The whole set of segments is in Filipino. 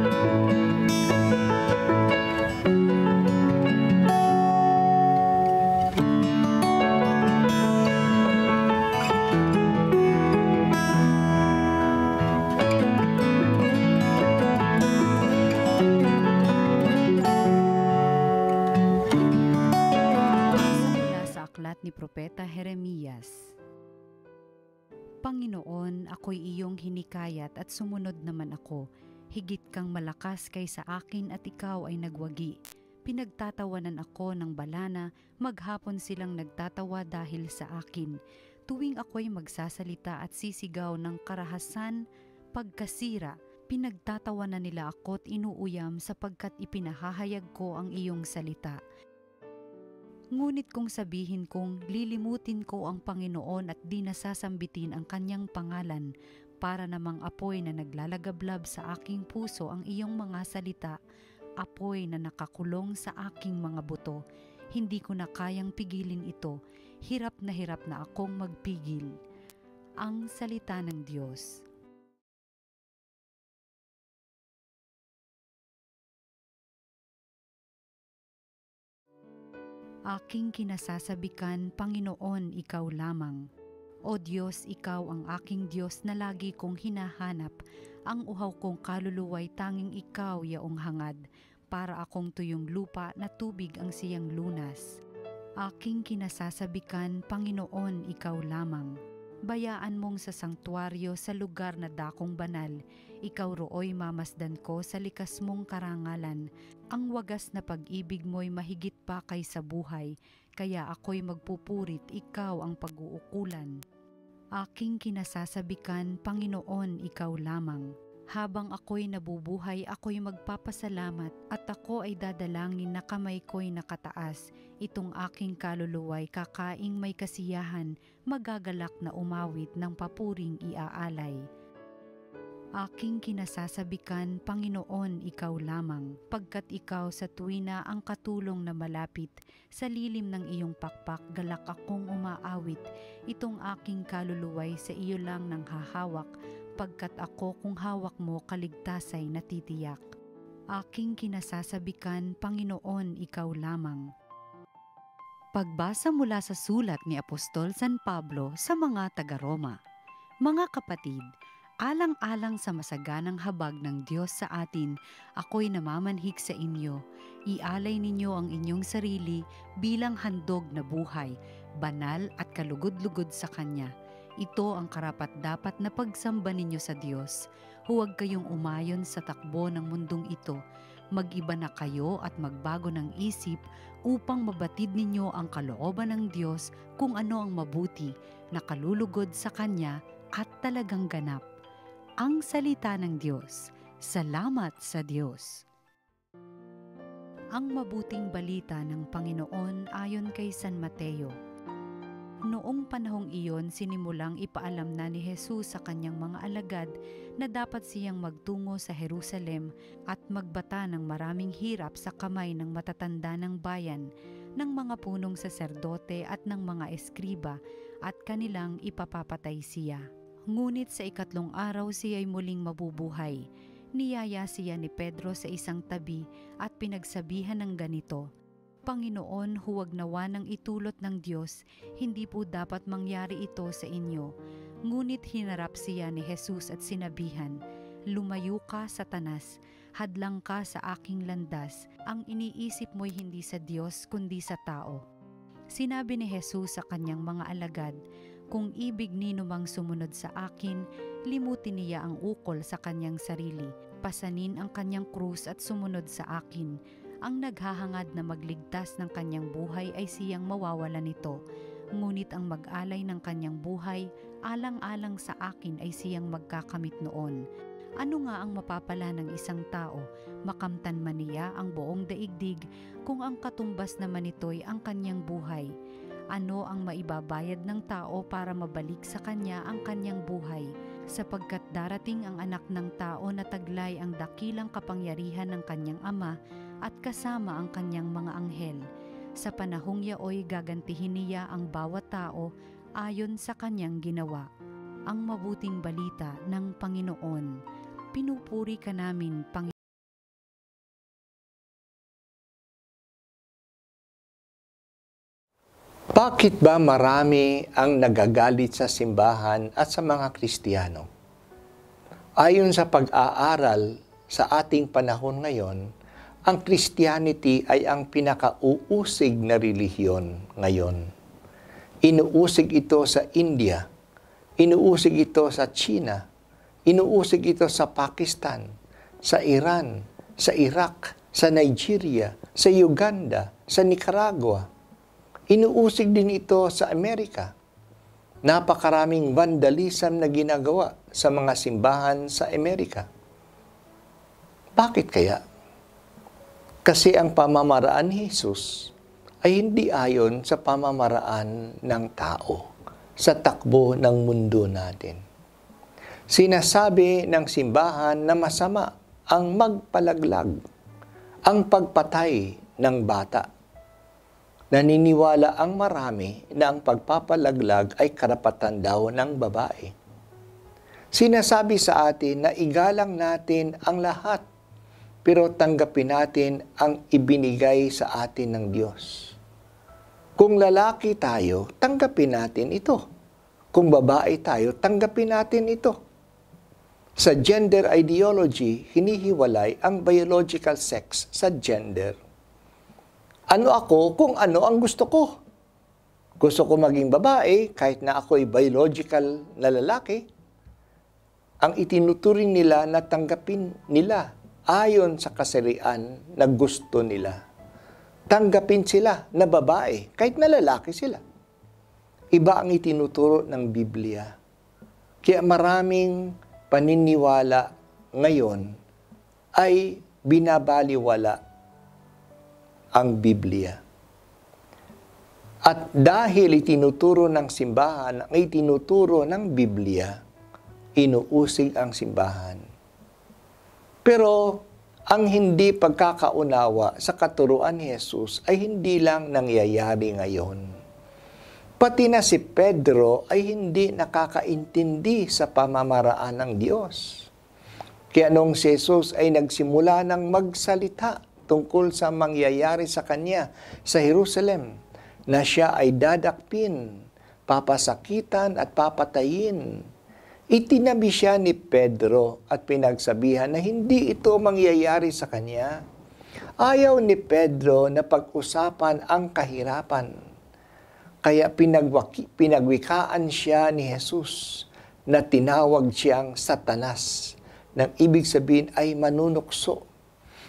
Mula sa aklat ni Propeta Jeremias. Panginoon, ako'y iyong hinikayat at sumunod naman ako. Higit kang malakas kaysa akin at ikaw ay nagwagi. Pinagtatawanan ako ng balana, maghapon silang nagtatawa dahil sa akin. Tuwing ako'y magsasalita at sisigaw ng karahasan, pagkasira, pinagtatawanan nila ako't inuuyam sapagkat ipinahahayag ko ang iyong salita. Ngunit kung sabihin kong lilimutin ko ang Panginoon at di nasasambitin ang kanyang pangalan, para namang apoy na naglalagablab sa aking puso ang iyong mga salita, apoy na nakakulong sa aking mga buto, hindi ko na kayang pigilin ito, hirap na akong magpigil. Ang salita ng Diyos. Aking kinasasabikan, Panginoon, ikaw lamang. O Diyos, ikaw ang aking Diyos na lagi kong hinahanap. Ang uhaw kong kaluluwa'y tanging ikaw yaong hangad. Para akong tuyong lupa na tubig ang siyang lunas. Aking kinasasabikan, Panginoon, ikaw lamang. Bayaan mong sa sangtuaryo sa lugar na dakong banal. Ikaw rooy mamasdan ko sa likas mong karangalan. Ang wagas na pag-ibig mo'y mahigit pa kaysa buhay, kaya ako'y magpupurit, ikaw ang pag-uukulan. Aking kinasasabikan, Panginoon, ikaw lamang. Habang ako'y nabubuhay, ako'y magpapasalamat at ako ay dadalangin na kamay ko'y nakataas. Itong aking kaluluwa'y kakaing may kasiyahan, magagalak na umawit ng papuring iaalay. Aking kinasasabikan, Panginoon, ikaw lamang, pagkat ikaw sa tuwina ang katulong na malapit, sa lilim ng iyong pakpak galak akong umaawit, itong aking kaluluwa'y sa iyo lang nang hahawak, pagkat ako kung hawak mo kaligtasay natitiyak. Aking kinasasabikan, Panginoon, ikaw lamang. Pagbasa mula sa sulat ni Apostol San Pablo sa mga taga-Roma. Mga kapatid, alang-alang sa masaganang habag ng Diyos sa atin, ako'y namamanhik sa inyo. Ialay ninyo ang inyong sarili bilang handog na buhay, banal at kalugod-lugod sa Kanya. Ito ang karapat-dapat na pagsamba ninyo sa Diyos. Huwag kayong umayon sa takbo ng mundong ito. Mag-iba na kayo at magbago ng isip upang mabatid ninyo ang kalooban ng Diyos kung ano ang mabuti, na kalulugod sa Kanya at talagang ganap. Ang salita ng Diyos. Salamat sa Diyos. Ang mabuting balita ng Panginoon ayon kay San Mateo. Noong panahong iyon, sinimulang ipaalam na ni Jesus sa kanyang mga alagad na dapat siyang magtungo sa Jerusalem at magbata ng maraming hirap sa kamay ng matatanda ng bayan, ng mga punong saserdote at ng mga eskriba, at kanilang ipapapatay siya. Ngunit sa ikatlong araw siya'y muling mabubuhay. Niyaya siya ni Pedro sa isang tabi at pinagsabihan ng ganito, Panginoon, huwag nawa nang itulot ng Diyos, hindi po dapat mangyari ito sa inyo. Ngunit hinarap siya ni Jesus at sinabihan, Lumayo ka, Satanas, hadlang ka sa aking landas, ang iniisip mo'y hindi sa Diyos kundi sa tao. Sinabi ni Jesus sa kanyang mga alagad, Kung ibig ninumang sumunod sa akin, limutin niya ang ukol sa kanyang sarili, pasanin ang kanyang krus at sumunod sa akin. Ang naghahangad na magligtas ng kanyang buhay ay siyang mawawala nito. Ngunit ang mag-alay ng kanyang buhay, alang-alang sa akin ay siyang magkakamit noon. Ano nga ang mapapala ng isang tao, makamtan man niya ang buong daigdig, kung ang katumbas naman nito'y ang kanyang buhay? Ano ang maibabayad ng tao para mabalik sa kanya ang kanyang buhay? Sapagkat darating ang anak ng tao na taglay ang dakilang kapangyarihan ng kanyang ama at kasama ang kanyang mga anghel. Sa panahong yaoy gagantihin niya ang bawat tao ayon sa kanyang ginawa. Ang mabuting balita ng Panginoon. Pinupuri ka namin, Panginoon. Bakit ba marami ang nagagalit sa simbahan at sa mga Kristiyano? Ayon sa pag-aaral sa ating panahon ngayon, ang Christianity ay ang pinakauusig na relihiyon ngayon. Inuusig ito sa India, inuusig ito sa China, inuusig ito sa Pakistan, sa Iran, sa Iraq, sa Nigeria, sa Uganda, sa Nicaragua. Inuusig din ito sa Amerika. Napakaraming vandalism na ginagawa sa mga simbahan sa Amerika. Bakit kaya? Kasi ang pamamaraan ni Jesus ay hindi ayon sa pamamaraan ng tao, sa takbo ng mundo natin. Sinasabi ng simbahan na masama ang magpalaglag, ang pagpatay ng bata. Naniniwala ang marami na ang pagpapalaglag ay karapatan daw ng babae. Sinasabi sa atin na igalang natin ang lahat, pero tanggapin natin ang ibinigay sa atin ng Diyos. Kung lalaki tayo, tanggapin natin ito. Kung babae tayo, tanggapin natin ito. Sa gender ideology, hinihiwalay ang biological sex sa gender. Ano ako kung ano ang gusto ko? Gusto ko maging babae kahit na ako'y biological na lalaki. Ang itinuturing nila na tanggapin nila ayon sa kasarian na gusto nila. Tanggapin sila na babae kahit na lalaki sila. Iba ang itinuturo ng Biblia. Kaya maraming paniniwala ngayon ay binabaliwala ang Biblia. At dahil itinuturo ng simbahan, ang itinuturo ng Biblia, inuusig ang simbahan. Pero ang hindi pagkakaunawa sa katuruan ni Jesus ay hindi lang nangyayari ngayon. Pati na si Pedro ay hindi nakakaintindi sa pamamaraan ng Diyos. Kaya nung si Jesus ay nagsimula ng magsalita tungkol sa mangyayari sa kanya sa Jerusalem, na siya ay dadakpin, papasakitan at papatayin, itinabi siya ni Pedro at pinagsabihan na hindi ito mangyayari sa kanya. Ayaw ni Pedro na pag-usapan ang kahirapan. Kaya pinagwikaan siya ni Jesus na tinawag siyang Satanas, nang ibig sabihin ay manunukso.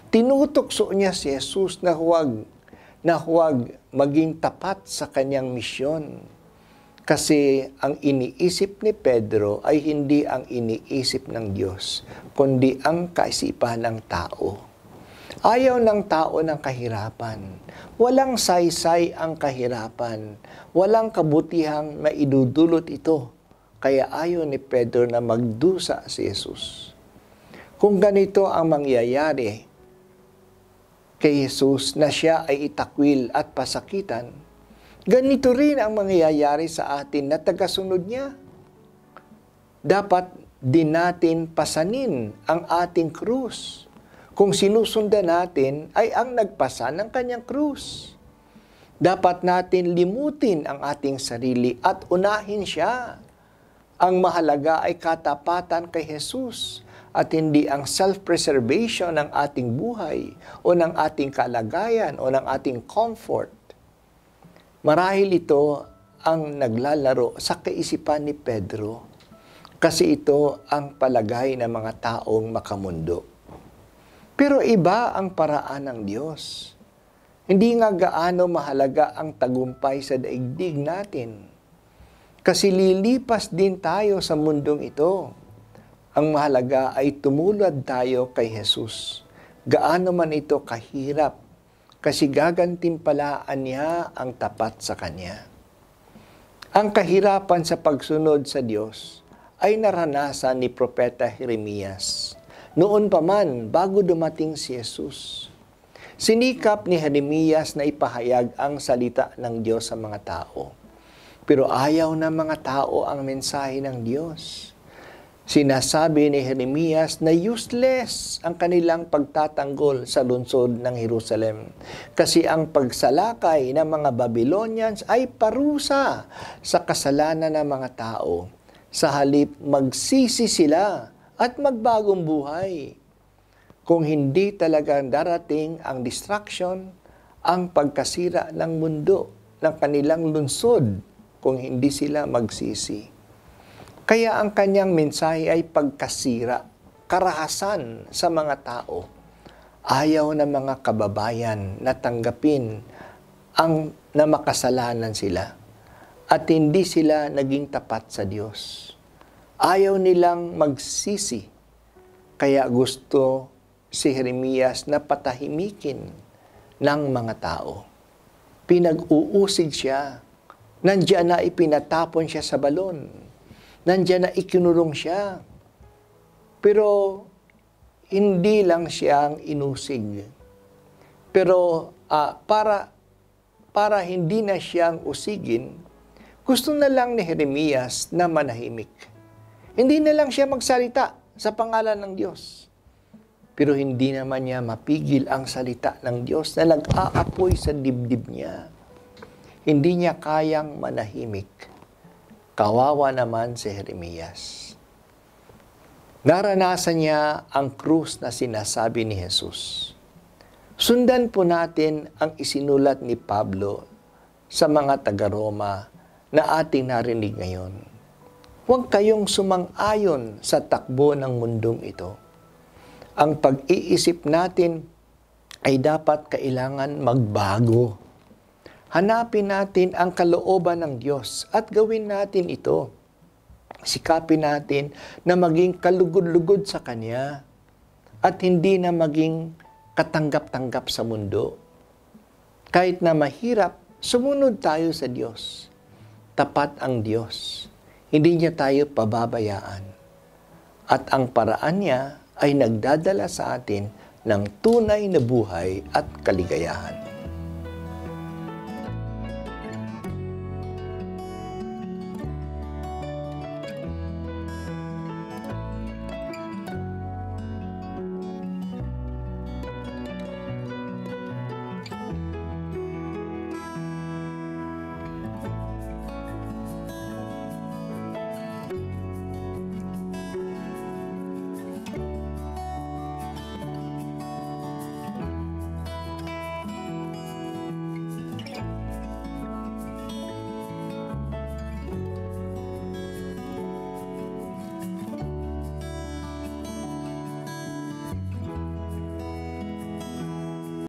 Tinutokso niya si Jesus na huwag maging tapat sa kanyang misyon. Kasi ang iniisip ni Pedro ay hindi ang iniisip ng Diyos, kundi ang kaisipan ng tao. Ayaw ng tao ng kahirapan. Walang saysay ang kahirapan. Walang kabutihang maidudulot ito. Kaya ayaw ni Pedro na magdusa si Jesus. Kung ganito ang mangyayari kay Jesus na siya ay itakwil at pasakitan, ganito rin ang mangyayari sa atin na tagasunod niya. Dapat din natin pasanin ang ating krus. Kung sinusundan natin ay ang nagpasa ng kanyang krus. Dapat natin limutin ang ating sarili at unahin siya. Ang mahalaga ay katapatan kay Jesus at hindi ang self-preservation ng ating buhay o ng ating kalagayan o ng ating comfort. Marahil ito ang naglalaro sa kaisipan ni Pedro kasi ito ang palagay ng mga taong makamundo. Pero iba ang paraan ng Diyos. Hindi nga gaano mahalaga ang tagumpay sa daigdig natin. Kasi lilipas din tayo sa mundong ito. Ang mahalaga ay tumulad tayo kay Jesus. Gaano man ito kahirap, kasi gagantimpalaan niya ang tapat sa Kanya. Ang kahirapan sa pagsunod sa Diyos ay naranasan ni Propeta Jeremias. Noon pa man, bago dumating si Jesus. Sinikap ni Jeremias na ipahayag ang salita ng Diyos sa mga tao. Pero ayaw ng mga tao ang mensahe ng Diyos. Sinasabi ni Jeremias na useless ang kanilang pagtatanggol sa lungsod ng Jerusalem. Kasi ang pagsalakay ng mga Babylonians ay parusa sa kasalanan ng mga tao. Sa halip magsisi sila at magbagong buhay. Kung hindi talagang darating ang distraction, ang pagkasira ng mundo, ng kanilang lungsod, kung hindi sila magsisi. Kaya ang kanyang mensahe ay pagkasira, karahasan sa mga tao. Ayaw ng mga kababayan na tanggapin na makasalanan sila at hindi sila naging tapat sa Diyos. Ayaw nilang magsisi, kaya gusto si Jeremias na patahimikin ng mga tao. Pinag-uusig siya. Nandiyan na ipinatapon siya sa balon. Nandiyan na ikinulong siya. Pero hindi lang siyang inusig. Pero para hindi na siyang usigin, gusto na lang ni Jeremias na manahimik. Hindi na lang siya magsalita sa pangalan ng Diyos. Pero hindi naman niya mapigil ang salita ng Diyos na nag-aapoy sa dibdib niya. Hindi niya kayang manahimik. Kawawa naman si Jeremias. Naranasan niya ang krus na sinasabi ni Jesus. Sundan po natin ang isinulat ni Pablo sa mga taga-Roma na ating narinig ngayon. Huwag kayong sumang-ayon sa takbo ng mundong ito. Ang pag-iisip natin ay dapat kailangan magbago. Hanapin natin ang kalooban ng Diyos at gawin natin ito. Sikapin natin na maging kalugod-lugod sa Kanya at hindi na maging katanggap-tanggap sa mundo. Kahit na mahirap, sumunod tayo sa Diyos. Tapat ang Diyos. Hindi niya tayo pababayaan. At ang paraan niya ay nagdadala sa atin ng tunay na buhay at kaligayahan.